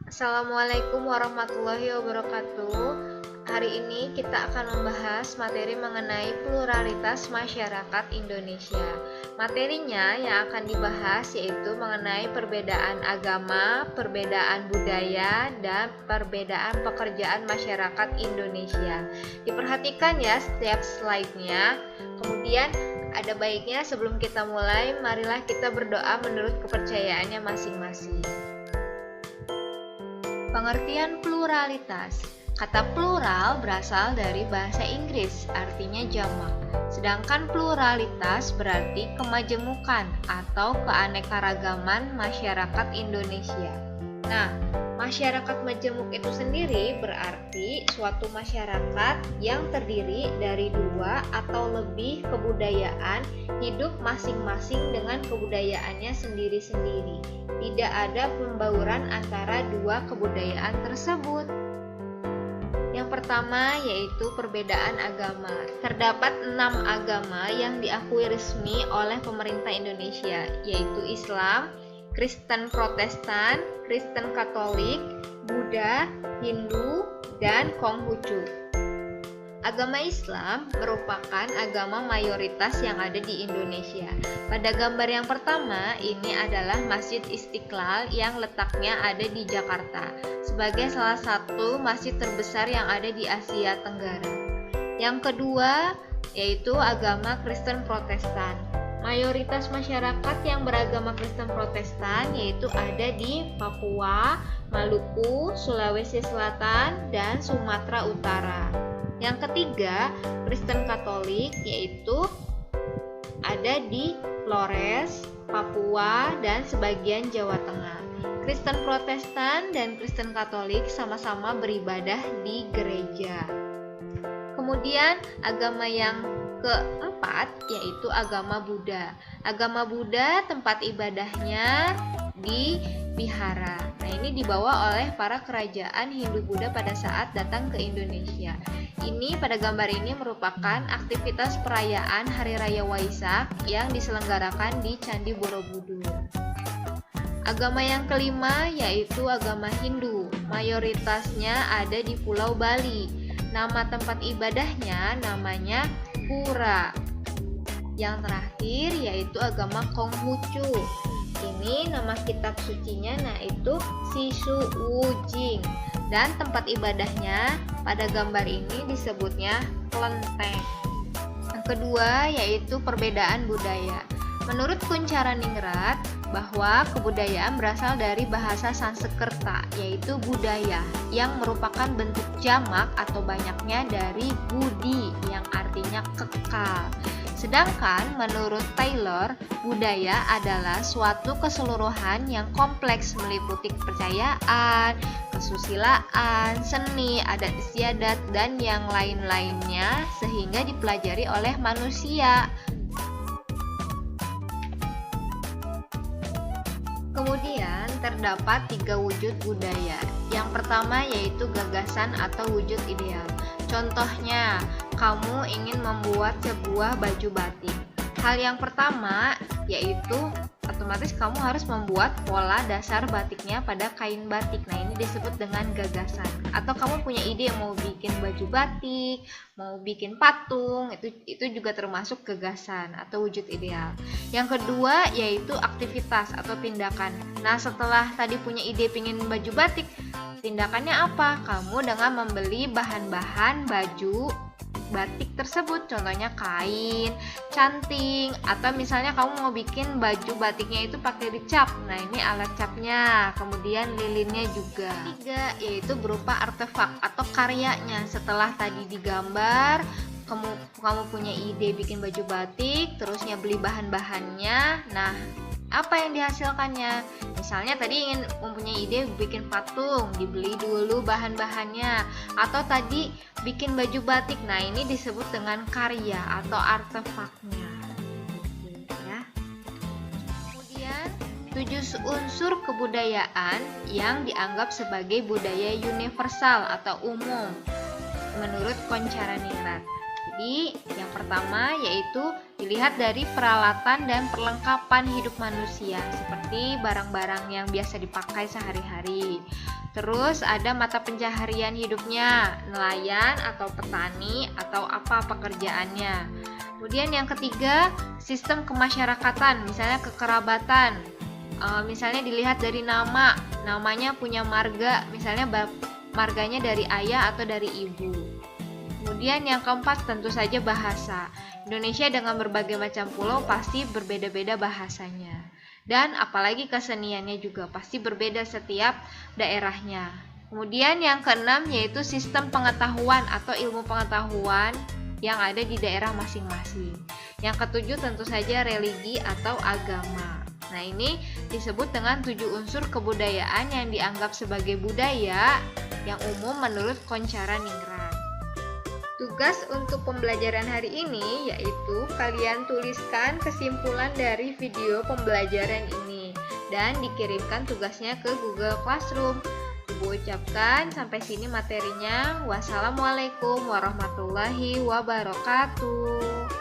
Assalamualaikum warahmatullahi wabarakatuh. Hari ini kita akan membahas materi mengenai pluralitas masyarakat Indonesia. Materinya yang akan dibahas yaitu mengenai perbedaan agama, perbedaan budaya, dan perbedaan pekerjaan masyarakat Indonesia. Diperhatikan ya setiap slide-nya. Kemudian ada baiknya sebelum kita mulai, marilah kita berdoa menurut kepercayaannya masing-masing. Pengertian pluralitas. Kata plural berasal dari bahasa Inggris, artinya jamak. Sedangkan pluralitas berarti kemajemukan atau keanekaragaman masyarakat Indonesia. Nah, masyarakat majemuk itu sendiri berarti suatu masyarakat yang terdiri dari dua atau lebih kebudayaan hidup masing-masing dengan kebudayaannya sendiri-sendiri. Tidak ada pembauran antara dua kebudayaan tersebut. Yang pertama yaitu perbedaan agama. Terdapat 6 agama yang diakui resmi oleh pemerintah Indonesia, yaitu Islam, Kristen Protestan, Kristen Katolik, Buddha, Hindu, dan Konghucu. Agama Islam merupakan agama mayoritas yang ada di Indonesia. Pada gambar yang pertama, ini adalah Masjid Istiqlal yang letaknya ada di Jakarta, sebagai salah satu masjid terbesar yang ada di Asia Tenggara. Yang kedua, yaitu agama Kristen Protestan. Mayoritas masyarakat yang beragama Kristen Protestan yaitu ada di Papua, Maluku, Sulawesi Selatan, dan Sumatera Utara. Yang ketiga, Kristen Katolik yaitu ada di Flores, Papua, dan sebagian Jawa Tengah. Kristen Protestan dan Kristen Katolik sama-sama beribadah di gereja. Kemudian agama yang keempat yaitu agama Buddha. Agama Buddha tempat ibadahnya di vihara. Nah, ini dibawa oleh para kerajaan Hindu Buddha pada saat datang ke Indonesia. Ini pada gambar ini merupakan aktivitas perayaan Hari Raya Waisak yang diselenggarakan di Candi Borobudur. Agama yang kelima yaitu agama Hindu. Mayoritasnya ada di Pulau Bali. Nama tempat ibadahnya namanya Pura. Yang terakhir yaitu agama Konghucu. Ini nama kitab sucinya yaitu Sisu Wujing. Dan tempat ibadahnya pada gambar ini disebutnya kelenteng. Yang kedua yaitu perbedaan budaya. Menurut Kuncharaningrat, bahwa kebudayaan berasal dari bahasa Sanskerta, yaitu budaya, yang merupakan bentuk jamak atau banyaknya dari budi, yang artinya kekal. Sedangkan menurut Taylor, budaya adalah suatu keseluruhan yang kompleks meliputi kepercayaan, kesusilaan, seni, adat istiadat, dan yang lain-lainnya sehingga dipelajari oleh manusia. Kemudian terdapat 3 wujud budaya. Yang pertama yaitu gagasan atau wujud ideal. Contohnya, kamu ingin membuat sebuah baju batik. Hal yang pertama yaitu otomatis kamu harus membuat pola dasar batiknya pada kain batik. Nah, ini disebut dengan gagasan. Atau kamu punya ide mau bikin baju batik, mau bikin patung, itu juga termasuk gagasan atau wujud ideal. Yang kedua yaitu aktivitas atau tindakan. Nah, setelah tadi punya ide pengen baju batik, tindakannya apa? Kamu dengan membeli bahan-bahan baju batik tersebut, contohnya kain, canting, atau misalnya kamu mau bikin baju batiknya itu pakai dicap. Nah, ini alat capnya, kemudian lilinnya juga. Tiga yaitu berupa artefak atau karyanya. Setelah tadi digambar, kamu punya ide bikin baju batik, terusnya beli bahan-bahannya. Nah, apa yang dihasilkannya? Misalnya tadi ingin mempunyai ide bikin patung, dibeli dulu bahan-bahannya. Atau tadi bikin baju batik. Nah, ini disebut dengan karya atau artefaknya. Ya. Kemudian 7 unsur kebudayaan yang dianggap sebagai budaya universal atau umum. menurut Koncaraningrat. Jadi, yang pertama yaitu dilihat dari peralatan dan perlengkapan hidup manusia, seperti barang-barang yang biasa dipakai sehari-hari. Terus ada mata pencaharian hidupnya, nelayan atau petani atau apa pekerjaannya. Kemudian yang ketiga, sistem kemasyarakatan, misalnya kekerabatan. Misalnya dilihat dari namanya punya marga, misalnya marganya dari ayah atau dari ibu. Kemudian yang keempat tentu saja bahasa. Indonesia dengan berbagai macam pulau pasti berbeda-beda bahasanya. Dan apalagi keseniannya juga pasti berbeda setiap daerahnya. Kemudian yang keenam yaitu sistem pengetahuan atau ilmu pengetahuan yang ada di daerah masing-masing. Yang ketujuh tentu saja religi atau agama. Nah, ini disebut dengan 7 unsur kebudayaan yang dianggap sebagai budaya yang umum menurut Koncaraningrat. Tugas untuk pembelajaran hari ini yaitu kalian tuliskan kesimpulan dari video pembelajaran ini dan dikirimkan tugasnya ke Google Classroom. Ibu ucapkan sampai sini materinya. Wassalamualaikum warahmatullahi wabarakatuh.